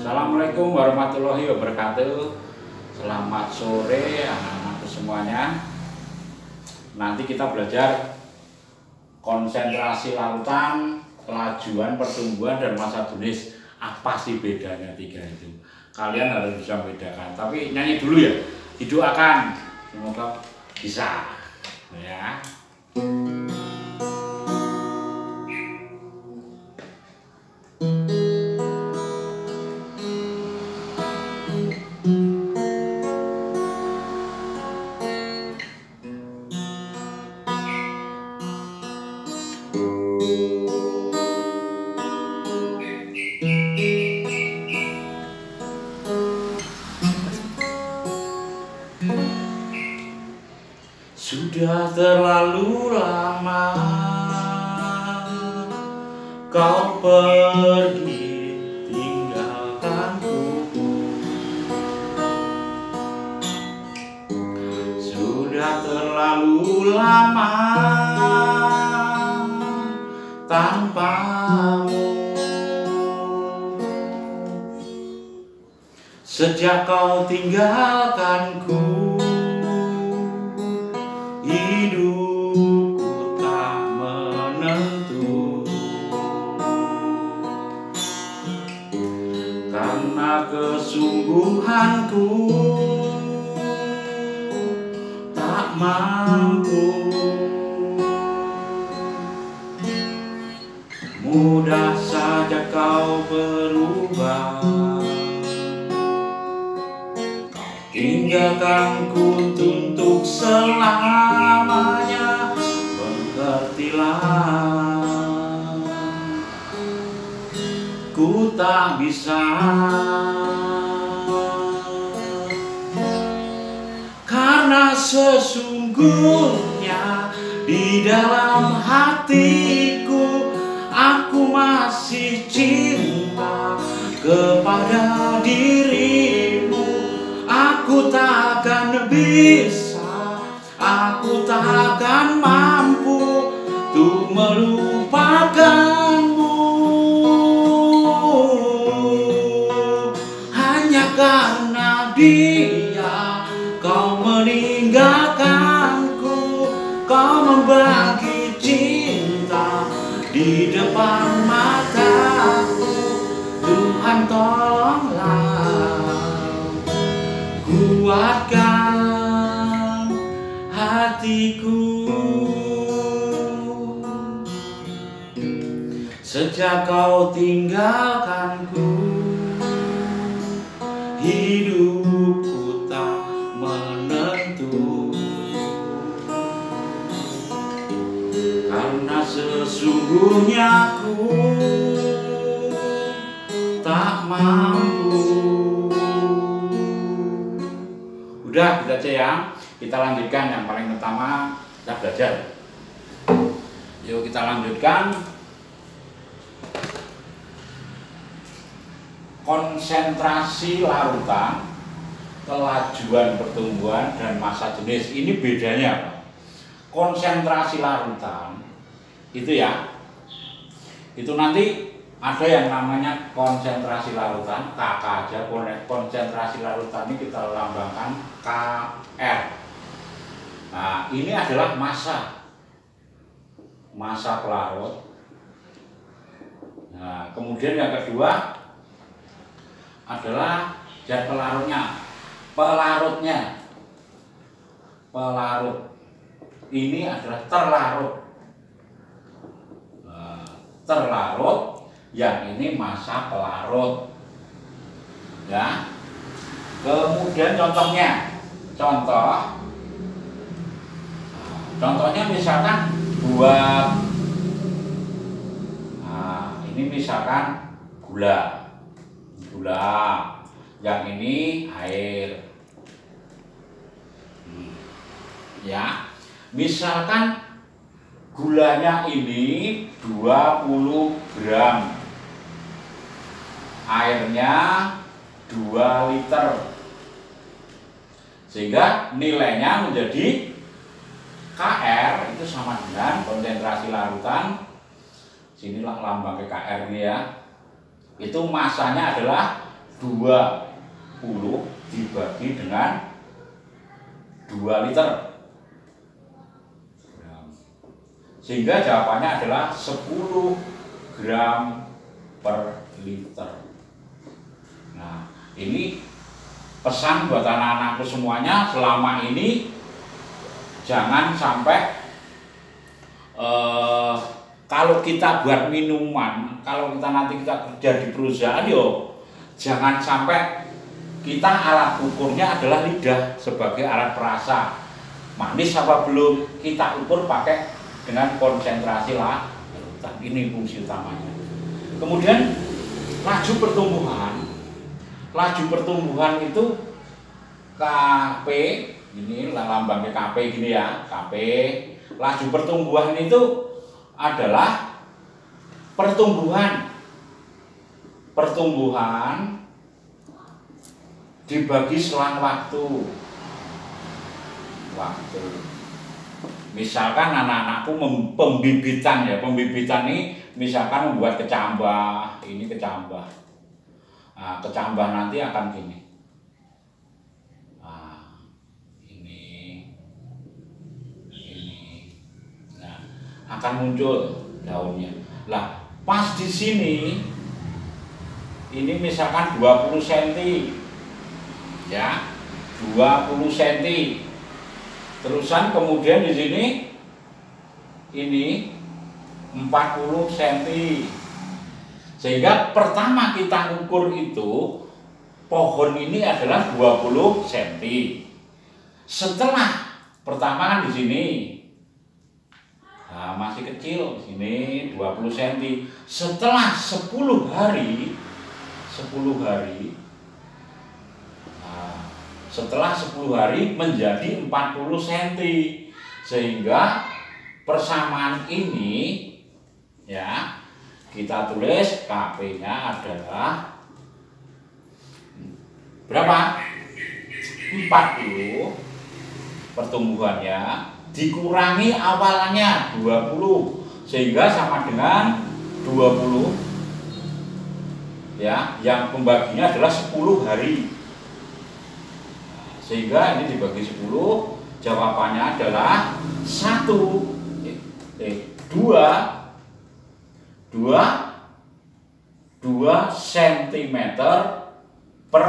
Assalamualaikum warahmatullahi wabarakatuh. Selamat sore anak-anakku semuanya. Nanti kita belajar konsentrasi larutan, kelajuan, pertumbuhan, dan massa jenis. Apa sih bedanya tiga itu? Kalian harus bisa membedakan. Tapi nyanyi dulu ya. Didoakan. Semoga bisa. Ya. Sudah terlalu lama kau pergi tinggalkanku. Sudah terlalu lama tanpamu. Sejak kau tinggalkanku, hidupku tak menentu. Karena kesungguhanku tak mampu. Mudah saja kau berubah, tinggalkanku untuk selamanya. Mengertilah, ku tak bisa, karena sesungguhnya di dalam hatiku aku masih cinta kepada dirimu. Aku takkan bisa, aku takkan mampu untuk melupakanmu. Hanya karena dia kau meninggalkanku, kau membagi cinta di depan mataku. Tuhan tolonglah, kuatkan hatiku. Sejak kau tinggalkanku, hidupku tak menentu. Karena sesungguhnya ku tak mampu. Udah gitu aja ya. Kita lanjutkan yang paling pertama kita belajar. Yuk kita lanjutkan konsentrasi larutan, kelajuan pertumbuhan, dan massa jenis. Ini bedanya apa? Konsentrasi larutan itu ya, itu nanti ada yang namanya konsentrasi larutan, KK aja. Konsentrasi larutan ini kita lambangkan KR. Nah, ini adalah massa pelarut. Nah, kemudian yang kedua adalah zat pelarutnya. Pelarut ini adalah terlarut. Terlarut, yang ini massa pelarut. Ya. Kemudian contohnya misalkan buat, nah ini misalkan gula, yang ini air. Ya, misalkan gulanya ini 20 gram, airnya 2 liter, sehingga nilainya menjadi KR itu sama dengan konsentrasi larutan. Sinilah lambang KR ini ya. Itu massanya adalah 20 dibagi dengan 2 liter. Sehingga jawabannya adalah 10 gram per liter. Nah, ini pesan buat anak-anakku semuanya, selama ini jangan sampai kalau kita buat minuman, kalau kita nanti kerja di perusahaan, yo jangan sampai kita alat ukurnya adalah lidah sebagai alat perasa. Manis apa belum, kita ukur pakai dengan konsentrasi larutan. Ini fungsi utamanya. Kemudian laju pertumbuhan itu Kp, ini lambangnya Kp gini ya, Kp. Laju pertumbuhan itu adalah pertumbuhan dibagi selang waktu. Misalkan anak-anakku pembibitan ya, pembibitan ini misalkan membuat kecambah, ini kecambah. Nah, kecambah nanti akan gini. Nah, ini. Nah, akan muncul daunnya. Lah, pas di sini ini misalkan 20 cm. Ya, 20 cm. Terusan kemudian di sini ini 40 cm. Sehingga pertama kita ukur itu pohon ini adalah 20 cm. Setelah pertama kan di sini, nah, masih kecil, sini 20 cm. Setelah 10 hari, setelah 10 hari menjadi 40 cm. Sehingga persamaan ini ya kita tulis Kp-nya adalah berapa? 40 pertumbuhannya dikurangi awalnya 20 sehingga sama dengan 20 ya, yang pembaginya adalah 10 hari. Sehingga ini dibagi 10, jawabannya adalah 2 cm per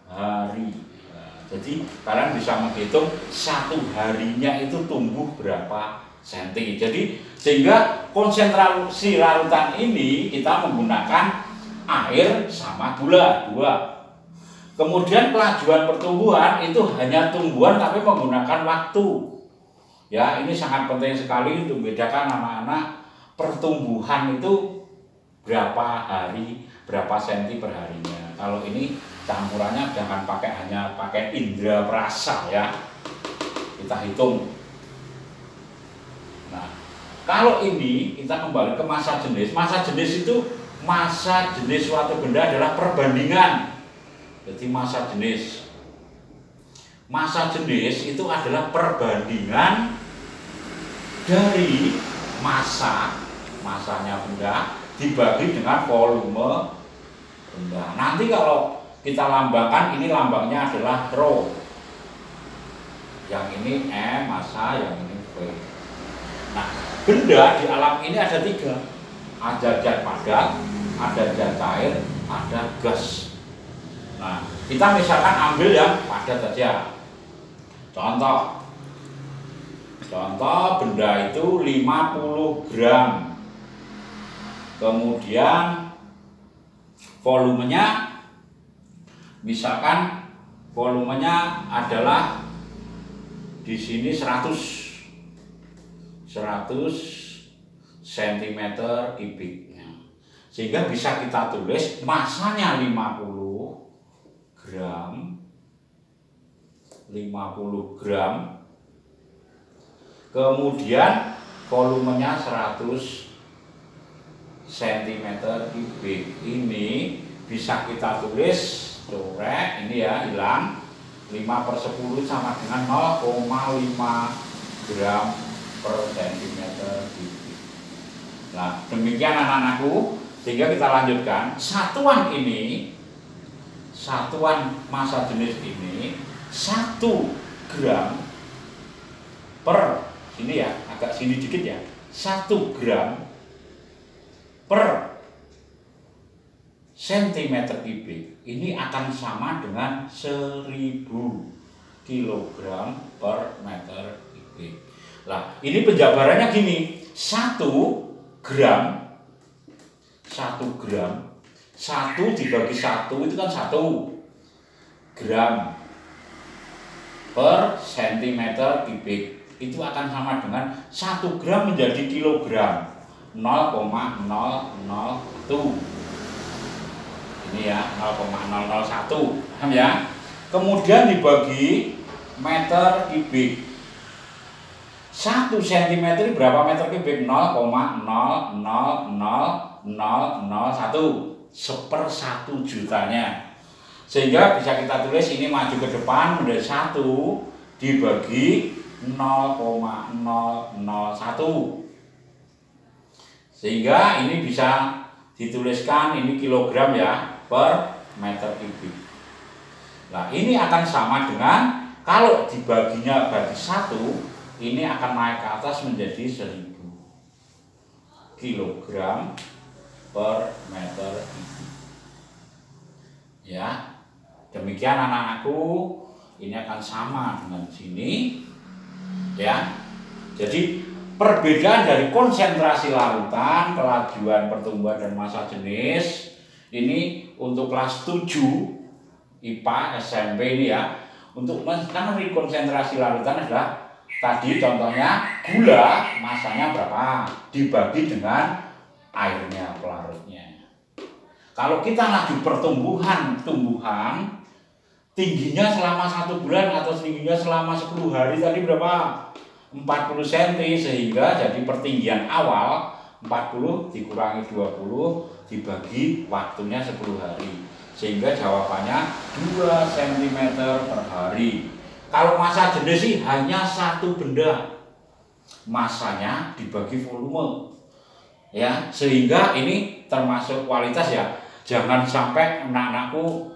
hari. Nah, jadi kalian bisa menghitung satu harinya itu tumbuh berapa senti. Jadi sehingga konsentrasi larutan ini kita menggunakan air sama gula 2. Kemudian kelajuan pertumbuhan itu hanya tumbuhan tapi menggunakan waktu. Ya, ini sangat penting sekali untuk membedakan anak-anak pertumbuhan itu berapa hari, berapa senti per harinya. Kalau ini campurannya jangan hanya pakai indera perasa ya. Kita hitung. Nah, kalau ini kita kembali ke massa jenis. Massa jenis itu massa jenis suatu benda adalah perbandingan. Jadi massa jenis itu adalah perbandingan dari masanya benda dibagi dengan volume benda. Nanti kalau kita lambangkan, ini lambangnya adalah rho. Yang ini M massa, yang ini V. Nah, benda di alam ini ada 3. Ada zat padat, ada zat cair, ada gas. Nah, kita misalkan ambil yang padat saja. Contoh benda itu 50 gram. Kemudian volumenya misalkan volumenya adalah di sini 100 cm kubik. Sehingga bisa kita tulis massanya 50 gram, kemudian volumenya 100 cm kubik. Ini bisa kita tulis corek ini ya, hilang 5/10 sama dengan 0,5 gram per cm kubik. Nah, demikian anak-anakku, sehingga kita lanjutkan satuan ini satuan massa jenis ini 1 gram per, ini ya, agak sini dikit ya, 1 gram per sentimeter kubik ini akan sama dengan 1000 kilogram per meter kubik. Nah, ini penjabarannya gini, 1 gram 1 dibagi 1 itu kan 1 gram per sentimeter kubik itu akan sama dengan 1 gram menjadi kilogram 0,001. Ini ya 0,001, paham ya? Kemudian dibagi meter kubik. 1 cm berapa meter kubik? 0,00001 seper 1 jutanya. Sehingga bisa kita tulis ini maju ke depan menjadi 1 dibagi 0,001. Sehingga ini bisa dituliskan ini kilogram ya per meter kubik. Nah, ini akan sama dengan kalau dibaginya bagi 1, ini akan naik ke atas menjadi 1000 kilogram per meter kubik. Ya, demikian anak-anakku, ini akan sama dengan sini. Ya, jadi perbedaan dari konsentrasi larutan, kelajuan pertumbuhan dan massa jenis ini untuk kelas 7 IPA SMP ini ya. Untuk mencari konsentrasi larutan adalah tadi contohnya gula massanya berapa dibagi dengan airnya pelarutnya. Kalau kita laju tumbuhan tingginya selama 1 bulan atau tingginya selama 10 hari tadi berapa? 40 cm, sehingga jadi pertinggian awal 40 dikurangi 20 dibagi waktunya 10 hari, sehingga jawabannya 2 cm per hari. Kalau massa jenis sih hanya 1 benda, massanya dibagi volume ya, sehingga ini termasuk kualitas ya. Jangan sampai anak-anakku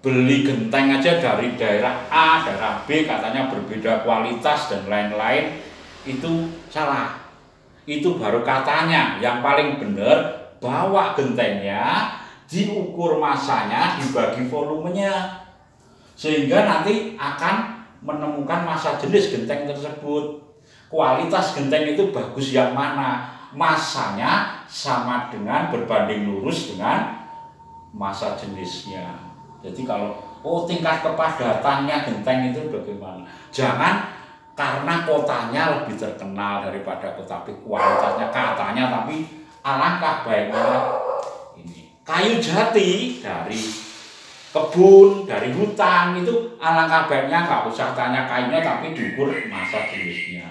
beli genteng aja dari daerah A, daerah B katanya berbeda kualitas dan lain-lain, itu salah. Itu baru katanya. Yang paling benar bawa gentengnya, diukur massanya, dibagi volumenya, sehingga nanti akan menemukan massa jenis genteng tersebut. Kualitas genteng itu bagus yang mana? Massanya sama dengan berbanding lurus dengan massa jenisnya. Jadi kalau tingkat kepadatannya genteng itu bagaimana? Jangan karena kotanya lebih terkenal daripada kota, tapi kualitasnya katanya, tapi alangkah baiknya ini kayu jati dari kebun, dari hutan itu alangkah baiknya nggak usah tanya kayunya, tapi diukur massa jenisnya.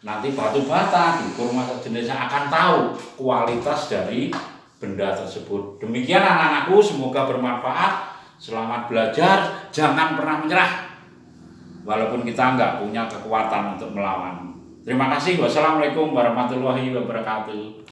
Nanti batu bata diukur massa jenisnya, akan tahu kualitas dari benda tersebut. Demikian anak-anakku, semoga bermanfaat. Selamat belajar, jangan pernah menyerah walaupun kita nggak punya kekuatan untuk melawan. Terima kasih. Wassalamualaikum warahmatullahi wabarakatuh.